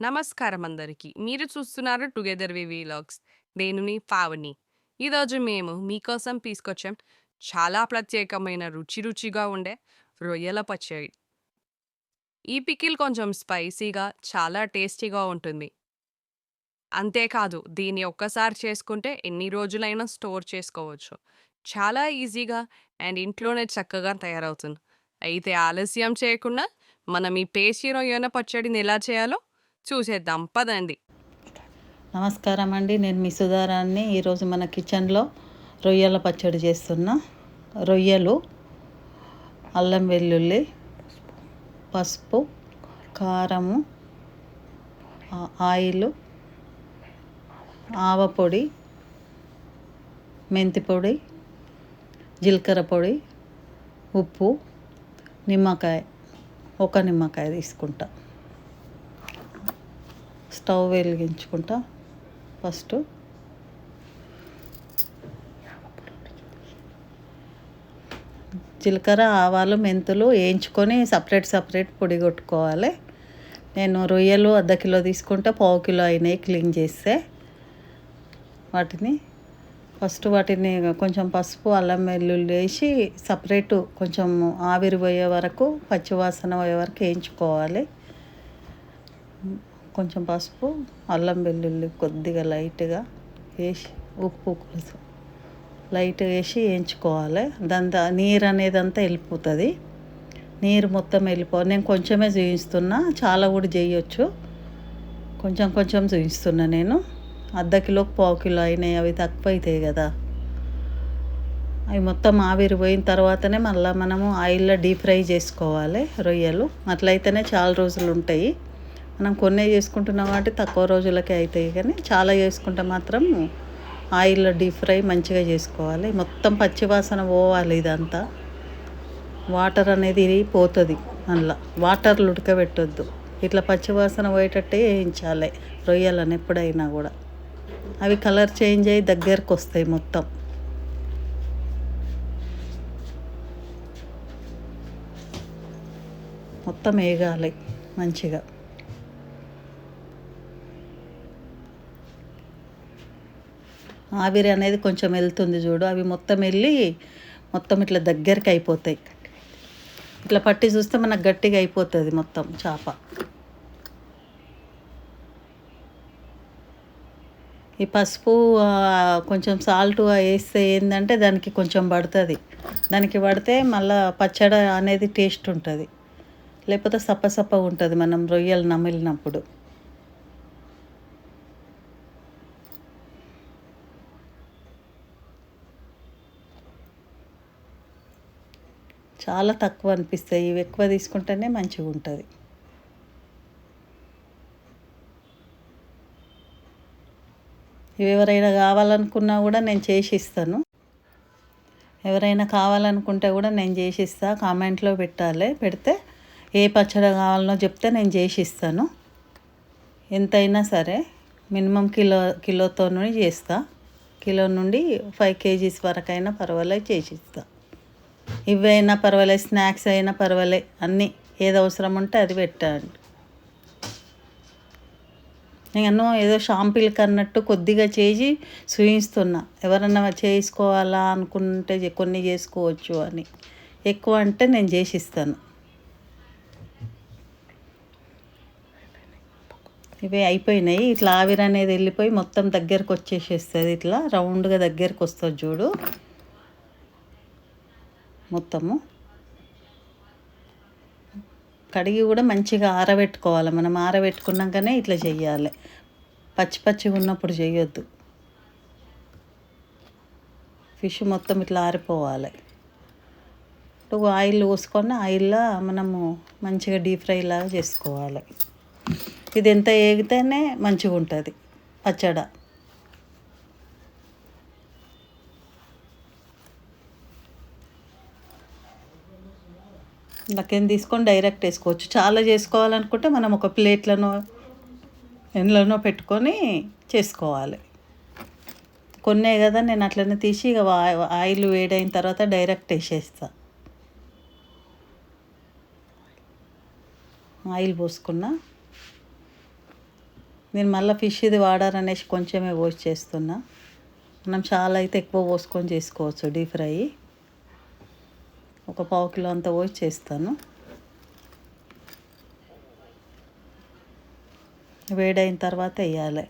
నమస్కారం అందరికీ. మీరు చూస్తున్నారు 'టుగెదర్ వి వీలాగ్స్'. నేను మీ పావని. ఈరోజు మేము మీకోసం తీసుకొచ్చాం చాలా ప్రత్యేకమైన రుచిగా ఉండే రొయ్యల పచ్చడి. ఈ పికిల్ కొంచెం స్పైసీగా, చాలా టేస్టీగా ఉంటుంది. అంతేకాదు దీన్ని ఒక్కసారి చేసుకుంటే ఎన్ని రోజులైనా స్టోర్ చేసుకోవచ్చు. చాలా ఈజీగా అండ్ ఇంట్లోనే చక్కగా తయారవుతుంది. అయితే ఆలస్యం చేయకుండా మనం ఈ టేస్టీ రొయ్యల పచ్చడిని ఎలా చేయాలో చూసేద్దాం పదండి. నమస్కారం అండి, నేను మీ సుధారాన్ని. ఈరోజు మన కిచెన్లో రొయ్యల పచ్చడి చేస్తున్నా. రొయ్యలు, అల్లం వెల్లుల్లి, పసుపు, కారము, ఆయిల్, ఆవపొడి, మెంతి పొడి, జీలకర్ర పొడి, ఉప్పు, నిమ్మకాయ. ఒక నిమ్మకాయ తీసుకుంటా. స్టవ్ వెలిగించుకుంటా. ఫస్ట్ జీలకర్ర, ఆవాలు, మెంతులు వేయించుకొని సపరేట్ పొడి కొట్టుకోవాలి. నేను రొయ్యలు అర్ధ కిలో తీసుకుంటే పావు కిలో అయినాయి క్లీన్ చేస్తే. వాటిని కొంచెం పసుపు, అల్లం వెల్లుల్లి వేసి సపరేట్ కొంచెం ఆవిరి పోయే వరకు, పచ్చివాసన పోయే వరకు వేయించుకోవాలి. కొంచెం పసుపు, అల్లం వెల్లుల్లి కొద్దిగా లైట్గా వేసి, ఉప్పు కొంచెం లైట్గా వేసి వేయించుకోవాలి. నీరు అనేది అంతా వెళ్ళిపోతుంది. నీరు మొత్తం నేను కొంచెమే చూపిస్తున్నా, చాలా కూడా చేయొచ్చు. కొంచెం చూపిస్తున్నా నేను. అర్ధ కిలోకి పావు కిలో అయినాయి, అవి తక్కువ అవుతాయి కదా. అవి మొత్తం ఆవిరి పోయిన తర్వాతనే మళ్ళీ మనము ఆయిల్లో డీప్ ఫ్రై చేసుకోవాలి రొయ్యలు. అట్లయితేనే చాలా రోజులు ఉంటాయి. మనం కొన్నే చేసుకుంటున్నాం కాబట్టి తక్కువ రోజులకే అవుతాయి, కానీ చాలా చేసుకుంటే మాత్రం ఆయిల్లో డీప్ ఫ్రై మంచిగా చేసుకోవాలి. మొత్తం పచ్చివాసన పోవాలి. ఇదంతా వాటర్ అనేది పోతుంది. అందులో వాటర్లు ఉడకబెట్టొద్దు. ఇట్లా పచ్చివాసన పోయేటట్టే వేయించాలి రొయ్యలను ఎప్పుడైనా కూడా. అవి కలర్ చేంజ్ అయ్యి దగ్గరకు వస్తాయి. మొత్తం వేగాలి మంచిగా. ఆవిరి అనేది కొంచెం వెళ్తుంది చూడు, అవి మొత్తం వెళ్ళి మొత్తం ఇట్లా దగ్గరికి అయిపోతాయి. ఇట్లా పట్టి చూస్తే మనకు గట్టిగా అయిపోతుంది మొత్తం చేప. ఈ పసుపు కొంచెం సాల్ట్ వేస్తే ఏంటంటే దానికి కొంచెం పడుతుంది. దానికి పడితే మళ్ళీ పచ్చడి అనేది టేస్ట్ ఉంటుంది. లేకపోతే సప్ప ఉంటుంది మనం రొయ్యలు నమిలినప్పుడు. చాలా తక్కువ అనిపిస్తాయి. ఇవి ఎక్కువ తీసుకుంటేనే మంచిగా ఉంటుంది. ఇవి ఎవరైనా కావాలనుకున్నా కూడా నేను చేసి ఇస్తాను. ఎవరైనా కావాలనుకుంటే కూడా నేను చేసి ఇస్తాను. కామెంట్లో పెడితే ఏ పచ్చడి కావాలనో చెప్తే నేను చేసి ఇస్తాను. ఎంతైనా సరే మినిమం కిలోతో చేస్తా. కిలో నుండి 5 kgs వరకైనా పర్వాలేదు చేసి ఇస్తా. ఇవైనా పర్వాలేదు, స్నాక్స్ అయినా పర్వాలేదు, అన్నీ ఏది అవసరం ఉంటే అది పెట్టండి. నేను ఏదో షాంపిల్కి అన్నట్టు కొద్దిగా చేసి చూపిస్తున్నా. ఎవరన్నా చేసుకోవాలా అనుకుంటే కొన్ని చేసుకోవచ్చు అని. ఎక్కువ అంటే నేను చేసి ఇస్తాను. ఇవి అయిపోయినాయి. ఇట్లా ఆవిరి అనేది వెళ్ళిపోయి మొత్తం దగ్గరకు వచ్చేసేస్తుంది. ఇట్లా రౌండ్గా దగ్గరకు వస్తుంది చూడు. మొత్తము కడిగి కూడా మంచిగా ఆరబెట్టుకోవాలి. మనం ఆరబెట్టుకున్నాకనే ఇట్లా చెయ్యాలి. పచ్చిగా ఉన్నప్పుడు చేయొద్దు. ఫిష్ మొత్తం ఇట్లా ఆరిపోవాలి. ఆయిల్ పోసుకొని ఆయిల్లో మనము మంచిగా డీప్ ఫ్రై లాగా చేసుకోవాలి. ఇది ఎంత వేగితేనే మంచిగా ఉంటుంది పచ్చడి. నాకేం తీసుకొని డైరెక్ట్ వేసుకోవచ్చు. చాలా చేసుకోవాలనుకుంటే మనం ఒక ప్లేట్లను ఎండ్లోనో పెట్టుకొని చేసుకోవాలి. కొన్నే కదా, నేను అట్లనే తీసి ఇక ఆయిల్ వేడైన తర్వాత డైరెక్ట్ వేసేస్తా. ఆయిల్ పోసుకున్నా. నేను మళ్ళీ ఫిష్ ఇది వాడారనేసి కొంచెమే పోసి చేస్తున్నా. మనం చాలా అయితే ఎక్కువ పోసుకొని చేసుకోవచ్చు డీప్ ఫ్రై. ఒక 1/4 కిలో అంత పోసి చేస్తాను. వేడైన తర్వాత వేయాలి.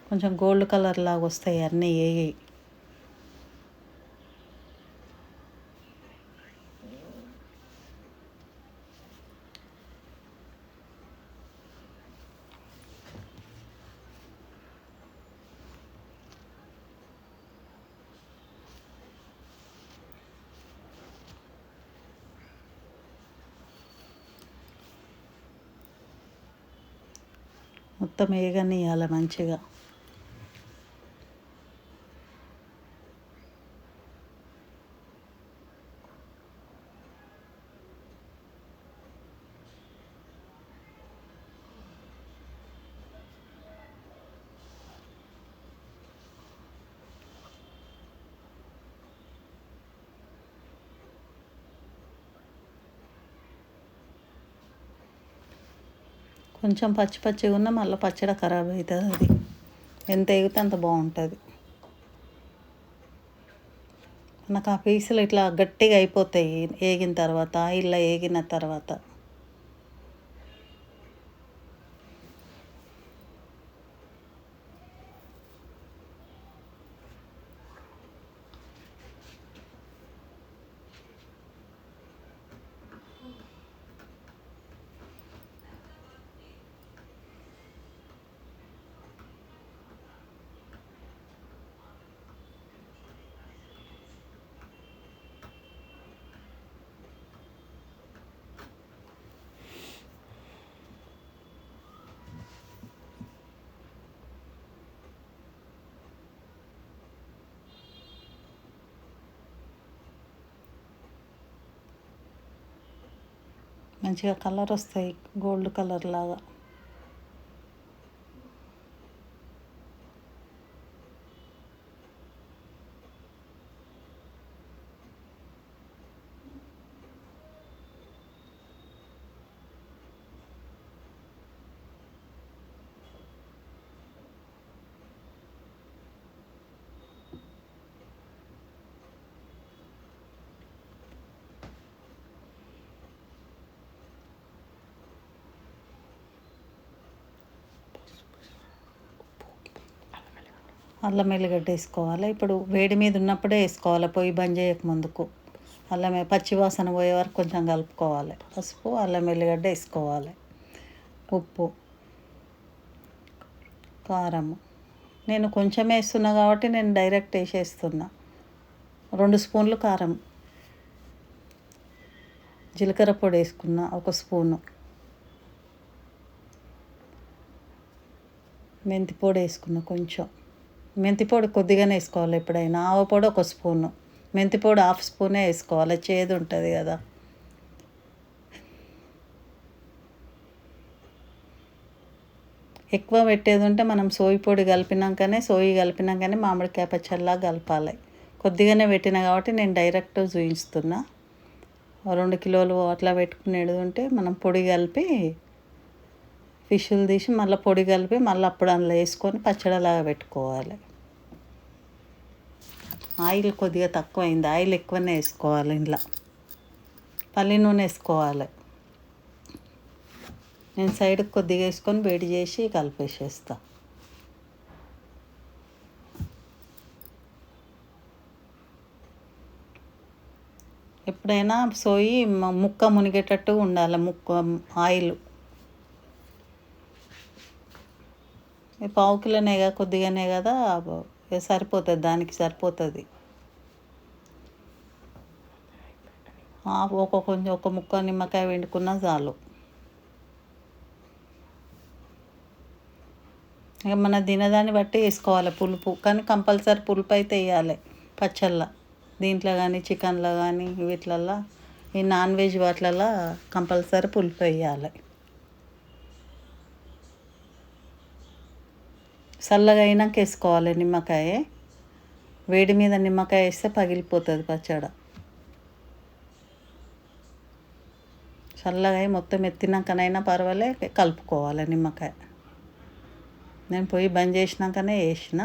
కొంచెం గోల్డ్ కలర్ లాగా వస్తాయి అన్నీ వేగి. మొత్తం వేగనియాలి మంచిగా. కొంచెం పచ్చి పచ్చిగా ఉన్న మళ్ళీ పచ్చడి ఖరాబ్ అవుతుంది. అది ఎంత వేగితే అంత బాగుంటుంది. నాకు ఆ పీసులు ఇట్లా గట్టిగా అయిపోతాయి వేగిన తర్వాత, ఆయిల్లో వేగిన తర్వాత. మంచిగా కలర్ వస్తాయి, గోల్డ్ కలర్ లాగా. అల్లం వెల్లిగడ్డ వేసుకోవాలి. ఇప్పుడు వేడి మీద ఉన్నప్పుడే వేసుకోవాలి, పొయ్యి బంద్ చేయక ముందుకు. అల్లమే పచ్చి వాసన పోయే వరకు కొంచెం కలుపుకోవాలి. పసుపు, అల్లం వెల్లిగడ్డ వేసుకోవాలి. ఉప్పు, కారం. నేను కొంచెం వేస్తున్నా కాబట్టి నేను డైరెక్ట్ వేసేస్తున్నా. 2 స్పూన్లు కారం. జీలకర్ర పొడి వేసుకున్నా 1 స్పూను. మెంతి పొడి వేసుకున్నా కొంచెం. మెంతి పొడి కొద్దిగానే వేసుకోవాలి ఎప్పుడైనా. ఆవ పొడి 1 స్పూను. మెంతి పొడి 1/2 స్పూనే వేసుకోవాలి, చేదు ఉంటుంది కదా. ఎక్కువ పెట్టేది ఉంటే మనం సోయి పొడి కలిపినాకనే మామిడికాయ పచ్చడిలా కలపాలి. కొద్దిగానే పెట్టినా కాబట్టి నేను డైరెక్ట్ చూపిస్తున్నా. 2 కిలోలు అట్లా పెట్టుకునేది ఉంటే మనం పొడి కలిపి ఫిష్లు తీసి మళ్ళీ పొడి కలిపి మళ్ళీ అప్పుడు అందులో వేసుకొని పచ్చడిలాగా పెట్టుకోవాలి. ఆయిల్ కొద్దిగా తక్కువైంది, ఆయిల్ ఎక్కువనే వేసుకోవాలి. ఇంట్లో పల్లి నూనె వేసుకోవాలి. నేను సైడ్కి కొద్దిగా వేసుకొని వేడి చేసి కలిపేసేస్తా. ఎప్పుడైనా సోయి ముక్క మునిగేటట్టు ఉండాలి, ఆయిల్. 1/4 కిలోనే కదా, కొద్దిగానే కదా, సరిపోతుంది, దానికి సరిపోతుంది. ఒక ముక్క నిమ్మకాయ పిండుకున్నా చాలు. ఇక మన తినదాన్ని బట్టి వేసుకోవాలి పులుపు, కానీ కంపల్సరీ పులుపు అయితే వేయాలి పచ్చళ్ళ. దీంట్లో కానీ చికెన్లో కానీ వీటిలల్లో, ఈ నాన్ వెజ్ వాటిలల్లో కంపల్సరీ పులుపు వేయాలి. చల్లగా అయినాక వేసుకోవాలి నిమ్మకాయ. వేడి మీద నిమ్మకాయ వేస్తే పగిలిపోతుంది పచ్చడి. చల్లగా అయి మొత్తం ఎత్తినాకనైనా పర్వాలే కలుపుకోవాలి నిమ్మకాయ. నేను పొయ్యి బంద్ చేసినాకనే వేసిన.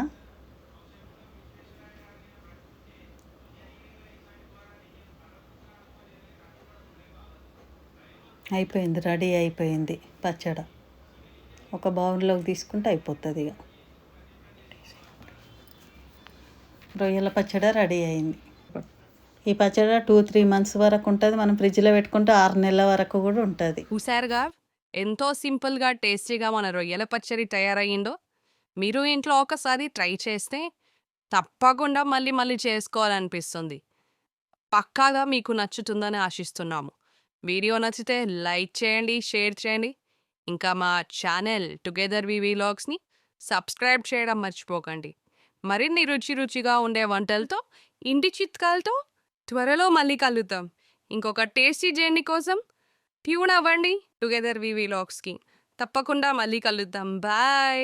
అయిపోయింది, రెడీ అయిపోయింది పచ్చడి. ఒక బౌల్లోకి తీసుకుంటే అయిపోతుంది ఇక. రొయ్యల పచ్చడి రెడీ అయింది. ఈ పచ్చడి 2-3 మంత్స్ వరకు ఉంటుంది. మనం ఫ్రిడ్జ్లో పెట్టుకుంటే 6 నెలల వరకు కూడా ఉంటుంది. చూసారుగా ఎంతో సింపుల్గా టేస్టీగా మన రొయ్యల పచ్చడి తయారయ్యిందో. మీరు ఇంట్లో ఒకసారి ట్రై చేస్తే తప్పకుండా మళ్ళీ మళ్ళీ చేసుకోవాలనిపిస్తుంది. పక్కాగా మీకు నచ్చుతుందని ఆశిస్తున్నాము. వీడియో నచ్చితే లైక్ చేయండి, షేర్ చేయండి. ఇంకా మా ఛానల్ టుగెదర్ వి వ్లాగ్స్ని సబ్స్క్రైబ్ చేయడం మర్చిపోకండి. మరిన్ని రుచిగా ఉండే వంటలతో, ఇంటి చిట్కాలతో త్వరలో మళ్ళీ కలుద్దాం. ఇంకొక టేస్టీ జర్నీ కోసం ట్యూన్ అవ్వండి టుగెదర్ వి వ్లాగ్స్కి. తప్పకుండా మళ్ళీ కలుద్దాం. బాయ్.